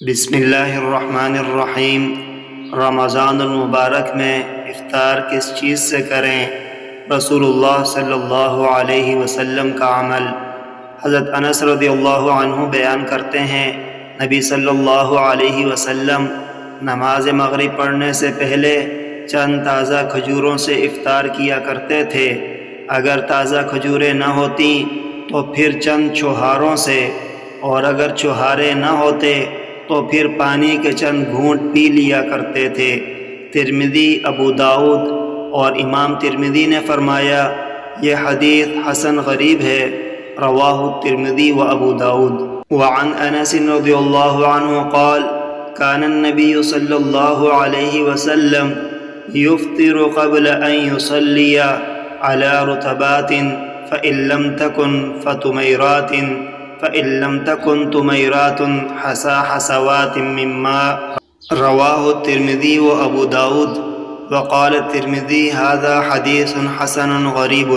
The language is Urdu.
بسم اللہ الرحمن الرحیم۔ رمضان المبارک میں افطار کس چیز سے کریں؟ رسول اللہ صلی اللہ علیہ وسلم کا عمل۔ حضرت انس رضی اللہ عنہ بیان کرتے ہیں، نبی صلی اللہ علیہ وسلم نماز مغرب پڑھنے سے پہلے چند تازہ کھجوروں سے افطار کیا کرتے تھے۔ اگر تازہ کھجوریں نہ ہوتی تو پھر چند چھوہاروں سے، اور اگر چھوہارے نہ ہوتے تو پھر پانی کے چند گھونٹ پی لیا کرتے تھے۔ ترمذی، ابو داؤد اور امام ترمذی نے فرمایا یہ حدیث حسن غریب ہے، رواہ الترمذی و ابو داؤد۔ وعن انس رضی اللہ عنہ قال كان النبي صلی اللہ علیہ وسلم يفطر قبل ان يصلي على رطبات فإن لم تكن فتميرات فإن لم تكن تميرات حسا حسوات من ماء، رواہ الترمذی و ابو داؤد۔ وقال الترمذی هذا حدیث حسن غریب۔